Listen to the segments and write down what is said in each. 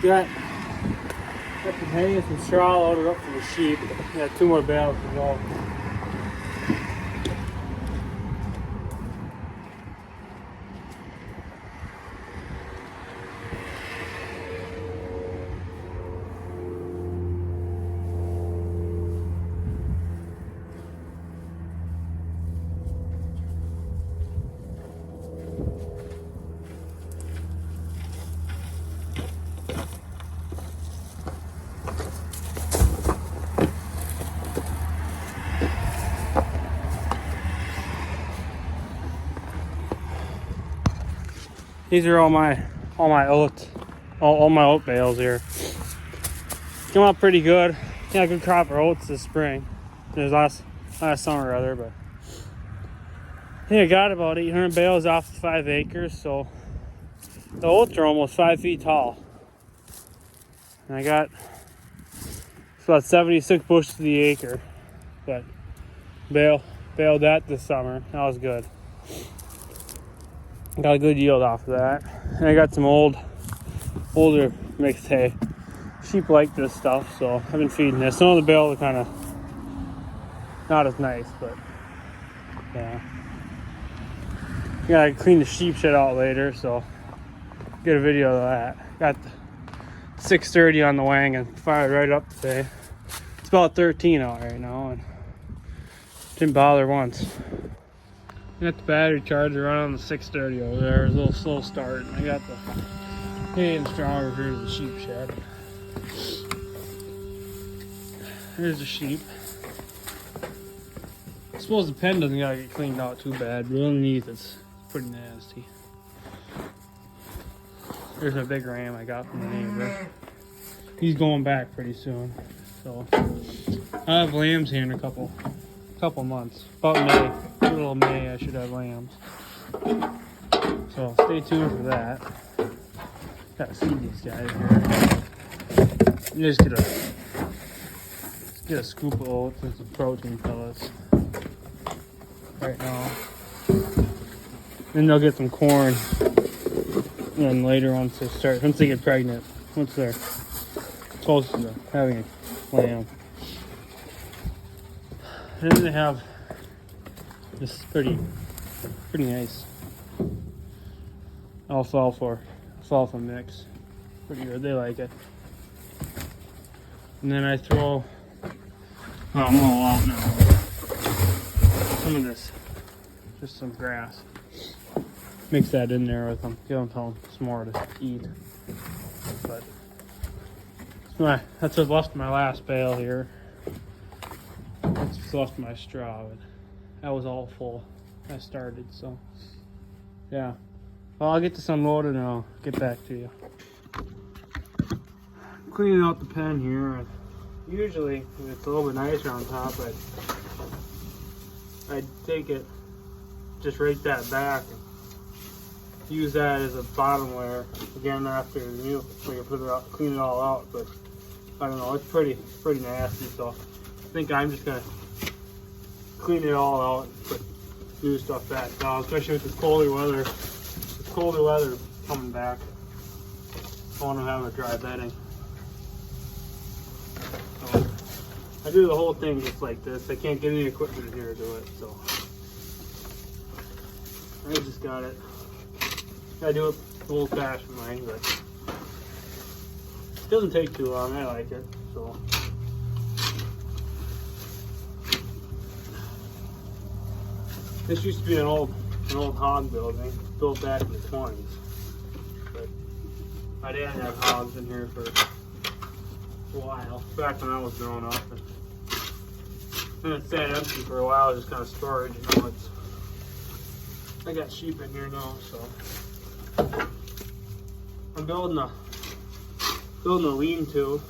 Got the hay and some straw loaded up for the sheep. Got 2 more bales to go. These are all my oat, all my oat bales here. Come out pretty good. Yeah, good crop of oats this spring. There's last summer rather, but yeah, I got about 800 bales off the 5 acres, so the oats are almost 5 feet tall. And I got about 76 bushels to the acre, but baled that this summer. That was good. Got a good yield off of that. And I got some older mixed hay. Sheep like this stuff, so I've been feeding this. Some of the bales are kind of not as nice, but yeah. Gotta clean the sheep shed out later, so get a video of that. Got the 630 on the wagon, fired right up today. It's about 13 out right now, and didn't bother once. Got the battery charger running on the 630 over there. It's a little slow start. I got the hay and straw over here to the sheep shed. Here's the sheep. I suppose the pen doesn't gotta get cleaned out too bad, but underneath it's pretty nasty. Here's a big ram I got from the neighbor. He's going back pretty soon, so I have lambs here in a couple months. About May, middle of May, I should have lambs. So stay tuned for that. Gotta see these guys here. You just get a scoop of oats and some protein pellets right now. Then they'll get some corn. And then later, once they get pregnant, once they're close to having a lamb. And then they have this pretty nice alfalfa mix. Pretty good, they like it. And then I throw, I'm all out now. Some of this, just some grass. Mix that in there with them, give them some more to eat. But that's what's left of my last bale here. That's what's left of my straw. But that was all full. I started, so yeah. Well, I'll get this unloaded and I'll get back to you. Cleaning out the pen here. Usually, when it's a little bit nicer on top, I'd take it, just rake that back, and use that as a bottom layer again after the meal, so you put it out, clean it all out. But I don't know, it's pretty nasty, so I think I'm just gonna clean it all out and put new stuff back down, especially with this colder weather. This colder weather coming back, I want to have a dry bedding. So I do the whole thing just like this. I can't get any equipment in here to do it, so I just got it. I do it the old-fashioned way, but it doesn't take too long. I like it, so. This used to be an old hog building, built back in the 20s. But my dad had hogs in here for a while, back when I was growing up. And it sat empty for a while, just kind of storage. You know, I got sheep in here now, so. I'm building a lean-to.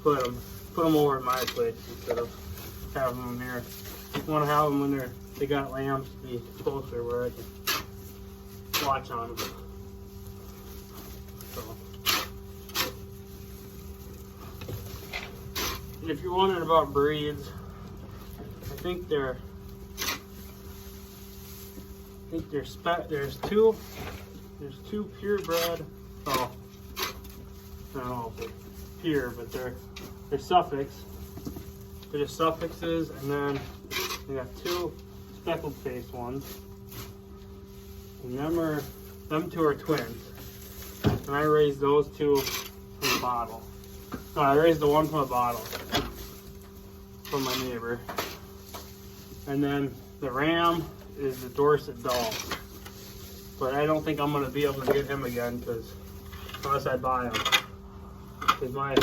Put them over at my place instead of having them here. I want to have them when they got lambs to be closer where I can watch on them. So, and if you're wondering about breeds, I think there's two purebred. Oh, I don't know if it's here, but they're suffix. They're just suffixes, and then we got two speckled face ones. And them two are twins. And I raised those two from a bottle. No, I raised the one from a bottle from my neighbor. And then the ram is the Dorset doll. But I don't think I'm gonna be able to get him again because unless I buy him. Because my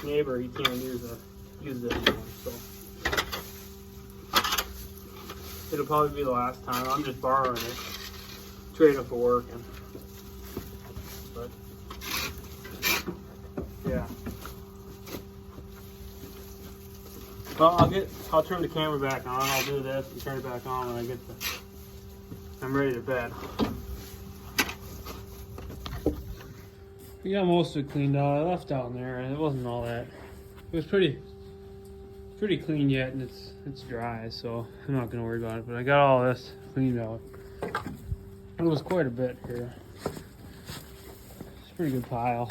neighbor, he can't use this one, so it'll probably be the last time. I'm just borrowing it, trading for working. But yeah. Well, I'll turn the camera back on. I'll do this and turn it back on when I'm ready to bed. We got most of it cleaned out. I left down there and it wasn't all that. It was pretty clean yet, and it's dry, so I'm not gonna worry about it. But I got all this cleaned out. It was quite a bit here. It's a pretty good pile.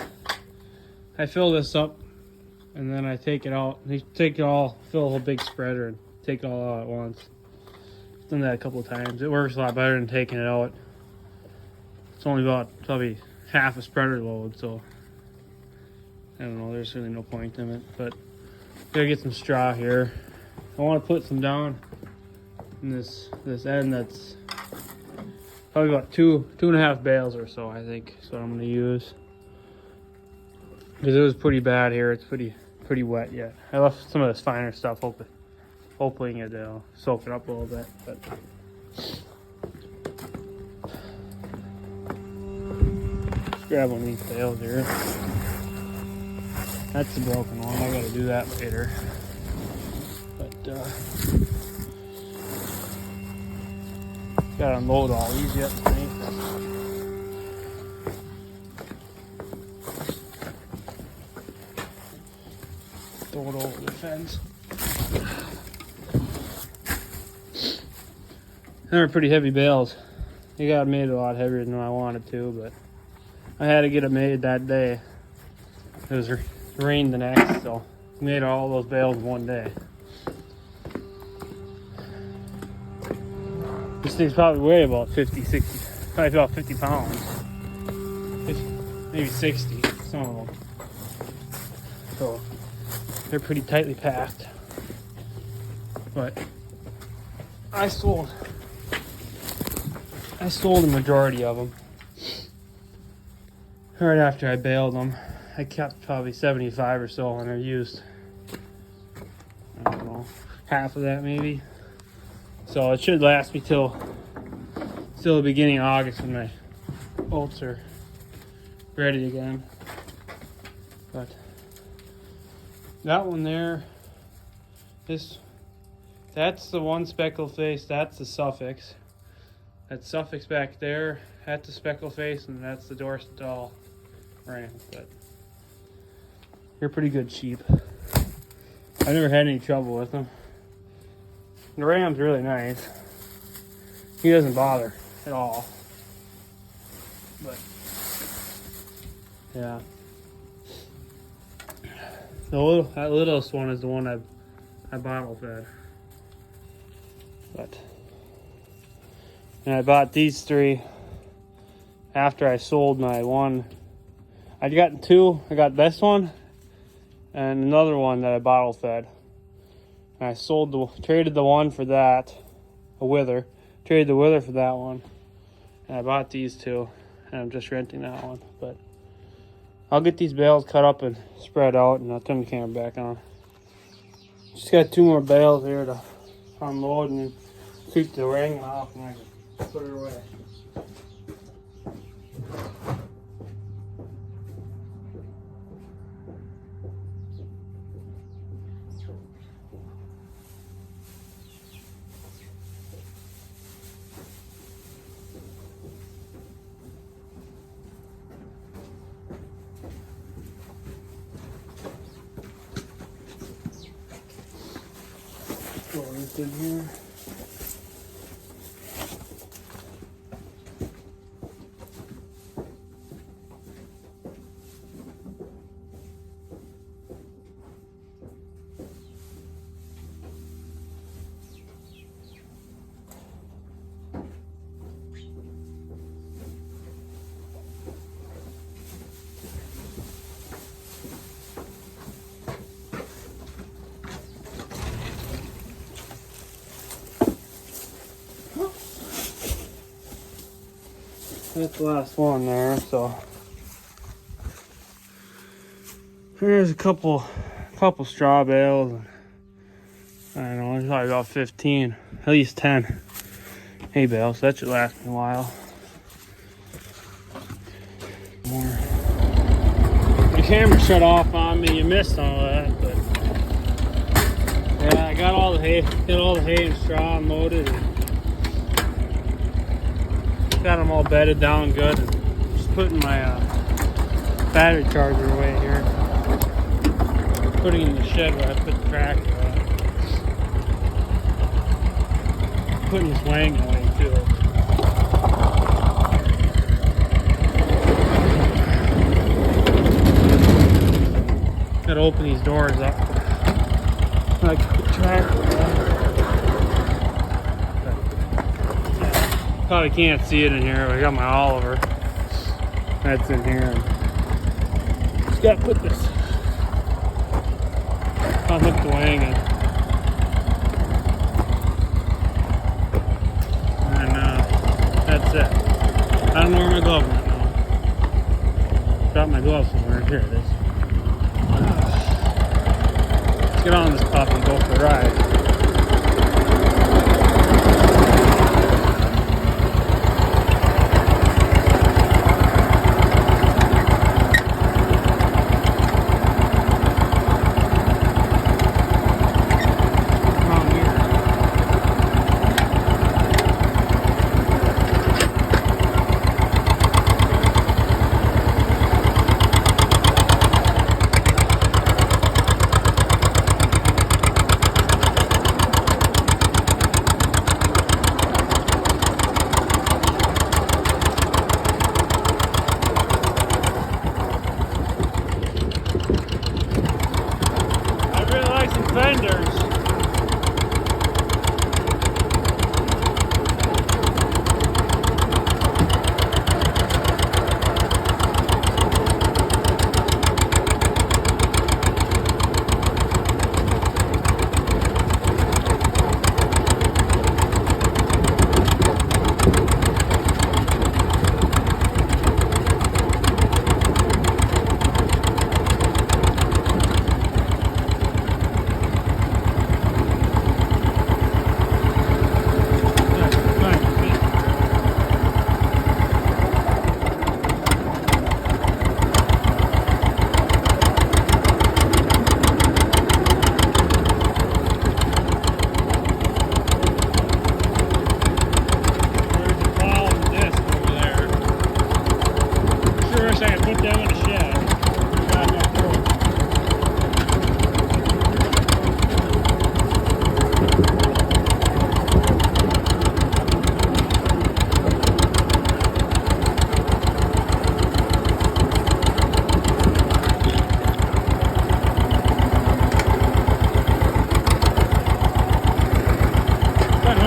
I fill this up, and then I take it out. Take it all, fill a whole big spreader, and take it all out at once. I've done that a couple of times. It works a lot better than taking it out. It's only about probably half a spreader load, so I don't know. There's really no point in it, but gotta get some straw here. I want to put some down in this end. That's probably about two and a half bales or so. I think is what I'm gonna use because it was pretty bad here. It's pretty wet yet. I left some of this finer stuff open, hoping it'll soak it up a little bit, but. Grab one of these bales here. That's the broken one. I gotta do that later. But gotta unload all these yet, I think. Throw it over the fence. They're pretty heavy bales. They got made a lot heavier than I wanted to, but I had to get it made that day. It was rained the next, so we made all those bales in one day. These things probably weigh about 50, 60, probably about 50 pounds. Maybe 60, some of them. So they're pretty tightly packed. But I sold the majority of them. Right after I baled them, I kept probably 75 or so, and I used, I don't know, half of that maybe. So it should last me till the beginning of August when my oats are ready again. But that one there, that's the one speckled face, that's the suffix. That suffix back there, that's the speckled face, and that's the Dorset doll ram. But they're pretty good sheep. I've never had any trouble with them. The ram's really nice. He doesn't bother at all. But yeah, that littlest one is the one I bottle fed. But and I bought these three after I sold my one. I'd gotten two. I got this one and another one that I bottle fed. And I traded the one for that, a wither. Traded the wither for that one. And I bought these two, and I'm just renting that one. But I'll get these bales cut up and spread out, and I'll turn the camera back on. Just got 2 more bales here to unload and then keep the ring off, and I can put it away. This in here. That's the last one there. So here's a couple straw bales. I don't know, there's probably about 15, at least 10 hay bales. So that should last me a while. More. The camera shut off on me. You missed all that, but yeah, I got all the hay and straw unloaded. Got them all bedded down good. Just putting my battery charger away here. Putting it in the shed where I put the tractor at. Putting this wagon away too. Gotta open these doors up. Like the tractor. Probably can't see it in here, but I got my Oliver. That's in here. Just gotta put this. Unhook the wagon. And that's it. I don't know where my glove went now. Dropped my glove somewhere. Here it is. Let's get on this puppy and go for a ride. Fenders.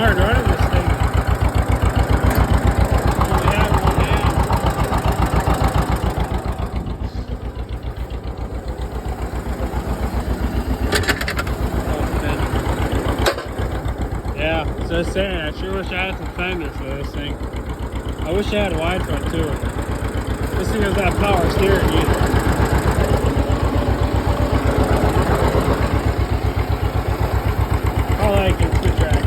Hard running this thing. Yeah, so I was saying, I sure wish I had some fenders for this thing. I wish I had a wide front too. This thing doesn't have power steering either. I like it, it's good track.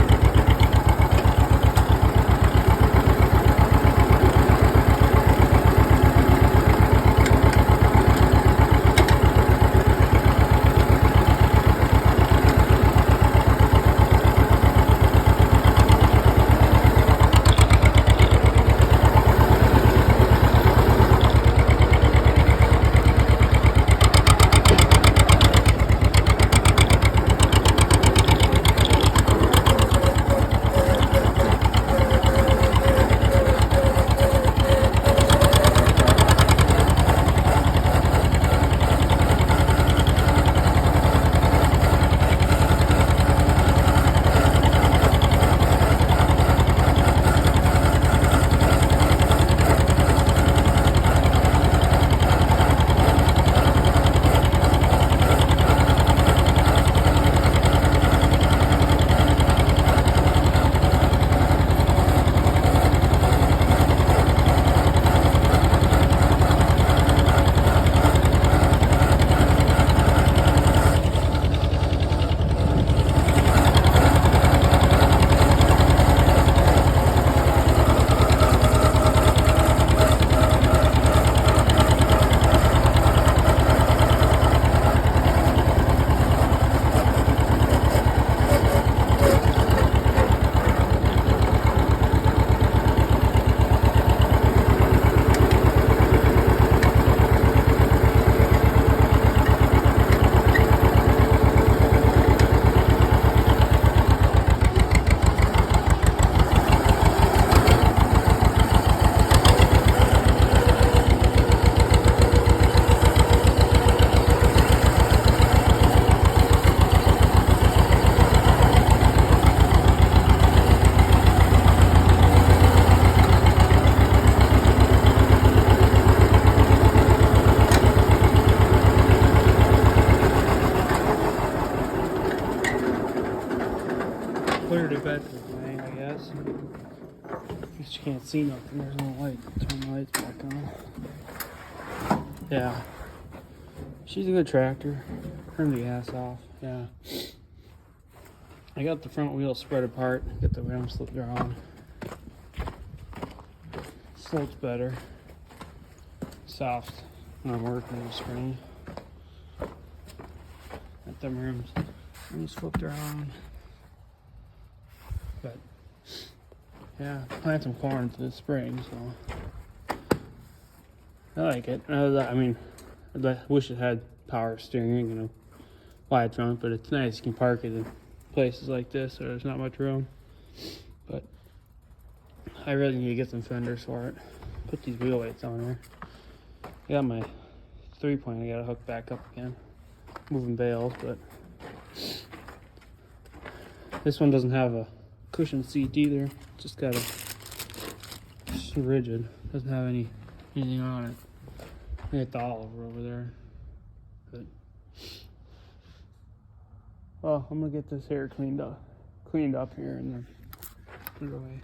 guess you can't see nothing. There's no light. Turn the lights back on. Yeah. She's a good tractor. Turn the gas off. Yeah. I got the front wheels spread apart. Get the rim slipped around. Slopes better. Soft when I'm working in the spring. Got them rims flipped around. But yeah, plant some corn for the spring, so I like it. I mean, I wish it had power steering and a wide front, but it's nice. You can park it in places like this where there's not much room. But I really need to get some fenders for it. Put these wheel weights on here. I got my 3-point I gotta hook back up again. Moving bales, but this one doesn't have a cushion seat either. Just got just rigid. Doesn't have anything on it. I got the Oliver over there. But well, I'm gonna get this hair cleaned up here and then put it away.